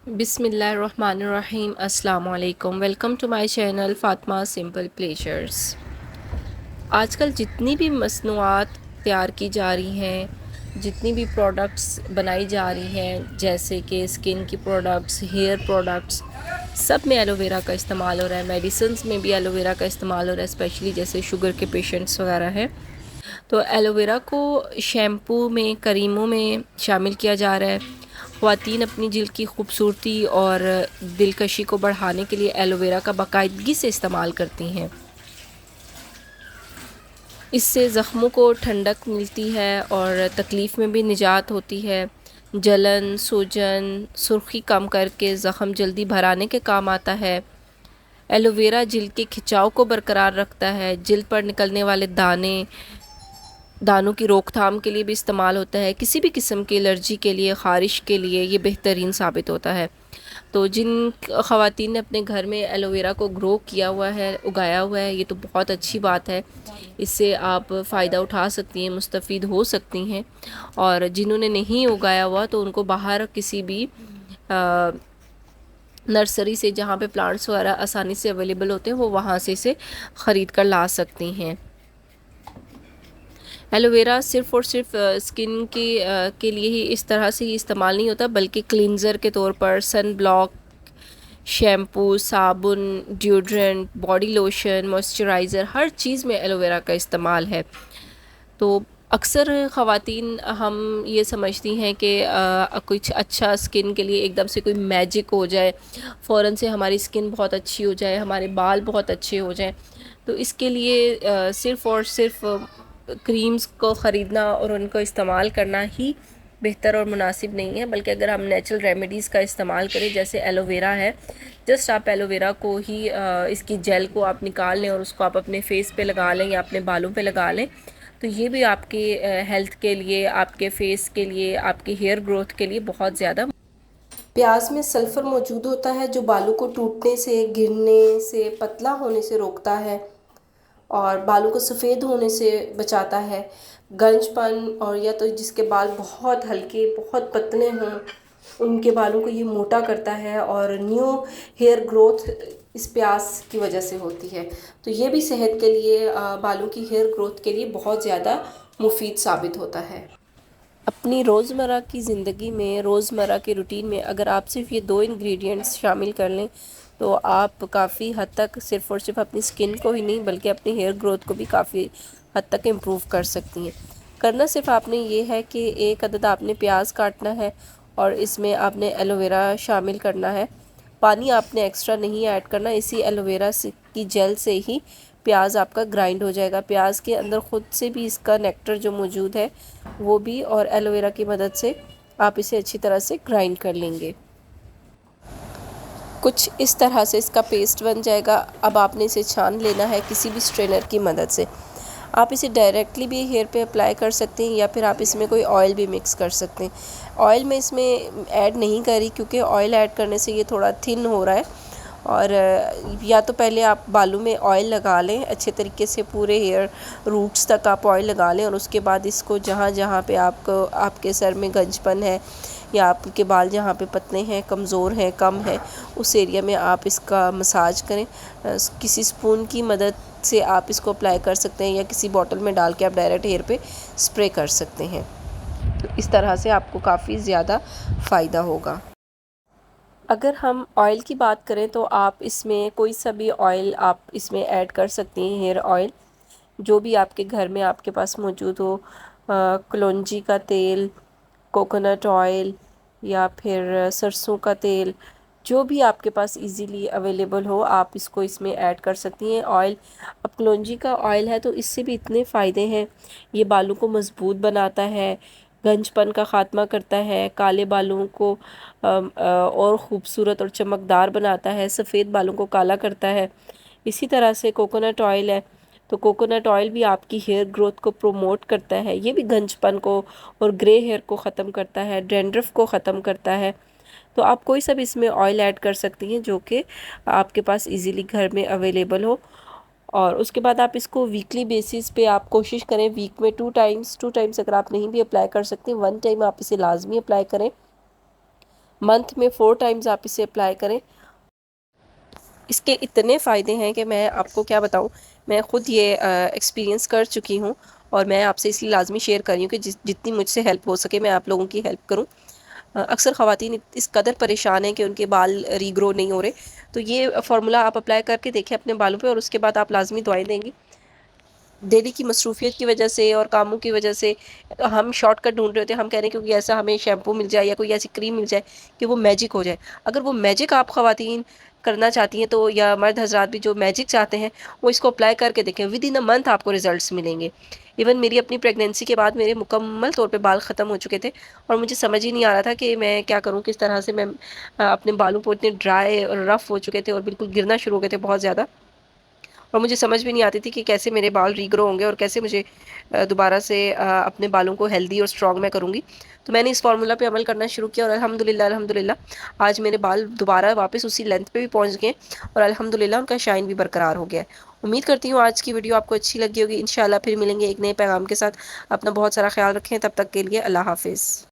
بسم اللہ الرحمن الرحیم۔ السلام علیکم، welcome to my channel Fatima simple pleasures. آج کل جتنی بھی مصنوعات تیار کی جا رہی ہیں، جتنی بھی پروڈکٹس بنائی جا رہی ہیں، جیسے کہ اسکن کی پروڈکٹس، ہیئر پروڈکٹس، سب میں ایلو ویرا کا استعمال ہو رہا ہے۔ میڈیسنز میں بھی ایلو ویرا کا استعمال ہو رہا ہے، اسپیشلی جیسے شوگر کے پیشنٹس وغیرہ ہیں تو ایلو ویرا کو شیمپو میں، کریموں میں شامل کیا جا رہا ہے۔ خواتین اپنی جلد کی خوبصورتی اور دلکشی کو بڑھانے کے لیے ایلو ویرا کا باقاعدگی سے استعمال کرتی ہیں۔ اس سے زخموں کو ٹھنڈک ملتی ہے اور تکلیف میں بھی نجات ہوتی ہے۔ جلن، سوجن، سرخی کم کر کے زخم جلدی بھرانے کے کام آتا ہے۔ ایلو ویرا جلد کے کھچاؤ کو برقرار رکھتا ہے۔ جلد پر نکلنے والے دانوں کی روک تھام کے لیے بھی استعمال ہوتا ہے۔ کسی بھی قسم کی الرجی کے لیے، خارش کے لیے یہ بہترین ثابت ہوتا ہے۔ تو جن خواتین نے اپنے گھر میں ایلو ویرا کو گرو کیا ہوا ہے، اگایا ہوا ہے، یہ تو بہت اچھی بات ہے۔ اس سے آپ فائدہ اٹھا سکتی ہیں، مستفید ہو سکتی ہیں۔ اور جنہوں نے نہیں اگایا ہوا تو ان کو باہر کسی بھی نرسری سے، جہاں پہ پلانٹس وغیرہ آسانی سے اویلیبل ہوتے ہیں، وہ وہاں سے اسے خرید کر لا سکتی ہیں۔ ایلو ویرا صرف اور صرف اسکن کے لیے ہی اس طرح سے ہی استعمال نہیں ہوتا، بلکہ کلینزر کے طور پر، سن بلاک، شیمپو، صابن، ڈیوڈرنٹ، باڈی لوشن، موئسچرائزر، ہر چیز میں ایلو ویرا کا استعمال ہے۔ تو اکثر خواتین ہم یہ سمجھتی ہیں کہ کچھ اچھا اسکن کے لیے ایک دم سے کوئی میجک ہو جائے، فوراً سے ہماری اسکن بہت اچھی ہو جائے، ہمارے بال بہت اچھے ہو جائیں، تو اس کے لیے صرف اور صرف کریمز کو خریدنا اور ان کو استعمال کرنا ہی بہتر اور مناسب نہیں ہے، بلکہ اگر ہم نیچرل ریمیڈیز کا استعمال کریں، جیسے ایلو ویرا ہے، جسٹ آپ ایلو ویرا کو ہی اس کی جیل کو آپ نکال لیں اور اس کو آپ اپنے فیس پہ لگا لیں یا اپنے بالوں پہ لگا لیں، تو یہ بھی آپ کی ہیلتھ کے لیے، آپ کے فیس کے لیے، آپ کی ہیئر گروتھ کے لیے بہت زیادہ۔ پیاز میں سلفر موجود ہوتا ہے جو بالوں کو ٹوٹنے سے، گرنے سے، پتلا ہونے سے روکتا ہے اور بالوں کو سفید ہونے سے بچاتا ہے۔ گنج پن اور یا تو جس کے بال بہت ہلکے، بہت پتلے ہوں، ان کے بالوں کو یہ موٹا کرتا ہے اور نیو ہیئر گروتھ اس پیاز کی وجہ سے ہوتی ہے۔ تو یہ بھی صحت کے لیے، بالوں کی ہیئر گروتھ کے لیے بہت زیادہ مفید ثابت ہوتا ہے۔ اپنی روزمرہ کی زندگی میں، روزمرہ کے روٹین میں اگر آپ صرف یہ 2 انگریڈینٹس شامل کر لیں تو آپ کافی حد تک صرف اور صرف اپنی اسکن کو ہی نہیں بلکہ اپنی ہیئر گروتھ کو بھی کافی حد تک امپروو کر سکتی ہیں۔ کرنا صرف آپ نے یہ ہے کہ ایک عدد آپ نے پیاز کاٹنا ہے اور اس میں آپ نے ایلو ویرا شامل کرنا ہے۔ پانی آپ نے ایکسٹرا نہیں ایڈ کرنا، اسی ایلو ویرا کی جیل سے ہی پیاز آپ کا گرائنڈ ہو جائے گا۔ پیاز کے اندر خود سے بھی اس کا نیکٹر جو موجود ہے وہ بھی، اور ایلو ویرا کی مدد سے آپ اسے اچھی طرح سے گرائنڈ کر لیں گے۔ کچھ اس طرح سے اس کا پیسٹ بن جائے گا۔ اب آپ نے اسے چھان لینا ہے کسی بھی اسٹرینر کی مدد سے۔ آپ اسے ڈائریکٹلی بھی ہیئر پہ اپلائی کر سکتے ہیں یا پھر آپ اس میں کوئی آئل بھی مکس کر سکتے ہیں۔ آئل میں اس میں ایڈ نہیں کری کیونکہ آئل ایڈ کرنے سے یہ تھوڑا تھن ہو رہا ہے، اور یا تو پہلے آپ بالوں میں آئل لگا لیں اچھے طریقے سے، پورے ہیئر روٹس تک آپ آئل لگا لیں، اور اس کے بعد اس کو جہاں جہاں پہ آپ کے سر میں گنج پن ہے یا آپ کے بال جہاں پہ پتلے ہیں، کمزور ہیں، کم ہے، اس ایریا میں آپ اس کا مساج کریں۔ کسی سپون کی مدد سے آپ اس کو اپلائی کر سکتے ہیں یا کسی بوٹل میں ڈال کے آپ ڈائریکٹ ہیئر پہ اسپرے کر سکتے ہیں۔ اس طرح سے آپ کو کافی زیادہ فائدہ ہوگا۔ اگر ہم آئل کی بات کریں تو آپ اس میں کوئی سا بھی آئل آپ اس میں ایڈ کر سکتی ہیں، ہیئر آئل جو بھی آپ کے گھر میں آپ کے پاس موجود ہو، کلونجی کا تیل، کوکونٹ آئل یا پھر سرسوں کا تیل، جو بھی آپ کے پاس ایزیلی اویلیبل ہو آپ اس کو اس میں ایڈ کر سکتی ہیں۔ آئل، اب کلونجی کا آئل ہے تو اس سے بھی اتنے فائدے ہیں، یہ بالوں کو مضبوط بناتا ہے، گنج پن کا خاتمہ کرتا ہے، کالے بالوں کو اور خوبصورت اور چمکدار بناتا ہے، سفید بالوں کو کالا کرتا ہے۔ اسی طرح سے کوکونٹ آئل ہے تو کوکونٹ آئل بھی آپ کی ہیئر گروتھ کو پروموٹ کرتا ہے، یہ بھی گنج پن کو اور گرے ہیئر کو ختم کرتا ہے، ڈینڈرف کو ختم کرتا ہے۔ تو آپ کوئی سا بھی اس میں آئل ایڈ کر سکتی ہیں جو کہ آپ کے پاس ایزیلی گھر میں اویلیبل ہو، اور اس کے بعد آپ اس کو ویکلی بیسس پہ آپ کوشش کریں، ویک میں 2 ٹائمز اگر آپ نہیں بھی اپلائی کر سکتے 1 ٹائم آپ اسے لازمی اپلائی کریں۔ منتھ میں 4 ٹائمز آپ اسے اپلائی کریں۔ اس کے اتنے فائدے ہیں کہ میں آپ کو کیا بتاؤں، میں خود یہ ایکسپیرینس کر چکی ہوں، اور میں آپ سے اس لیے لازمی شیئر کر رہی ہوں کہ جتنی مجھ سے ہیلپ ہو سکے میں آپ لوگوں کی ہیلپ کروں۔ اکثر خواتین اس قدر پریشان ہیں کہ ان کے بال ری گرو نہیں ہو رہے، تو یہ فارمولا آپ اپلائی کر کے دیکھیں اپنے بالوں پہ، اور اس کے بعد آپ لازمی دعائیں دیں گی۔ ڈیلی کی مصروفیت کی وجہ سے اور کاموں کی وجہ سے ہم شارٹ کٹ ڈھونڈ رہے ہوتے ہیں، ہم کہہ رہے ہیں کیونکہ ایسا ہمیں شیمپو مل جائے یا کوئی ایسی کریم مل جائے کہ وہ میجک ہو جائے۔ اگر وہ میجک آپ خواتین کرنا چاہتی ہیں تو، یا مرد حضرات بھی جو میجک چاہتے ہیں، وہ اس کو اپلائی کر کے دیکھیں، ود ان اے منتھ آپ کو ریزلٹس ملیں گے۔ ایون میری اپنی پریگنینسی کے بعد میرے مکمل طور پہ بال ختم ہو چکے تھے، اور مجھے سمجھ ہی نہیں آ رہا تھا کہ میں کیا کروں، کس طرح سے میں اپنے بالوں کو، اتنے ڈرائی اور رف ہو چکے تھے اور بالکل گرنا شروع ہو گئے تھے بہت زیادہ، اور مجھے سمجھ بھی نہیں آتی تھی کہ کیسے میرے بال ری گرو ہوں گے اور کیسے مجھے دوبارہ سے اپنے بالوں کو ہیلدی اور اسٹرانگ میں کروں گی۔ تو میں نے اس فارمولا پہ عمل کرنا شروع کیا، اور الحمدللہ آج میرے بال دوبارہ واپس اسی لینتھ پہ بھی پہنچ گئے، اور الحمدللہ ان کا شائن بھی برقرار ہو گیا ہے۔ امید کرتی ہوں آج کی ویڈیو آپ کو اچھی لگی ہوگی۔ انشاءاللہ پھر ملیں گے ایک نئے پیغام کے ساتھ۔ اپنا بہت سارا خیال رکھیں، تب تک کے لیے اللہ حافظ۔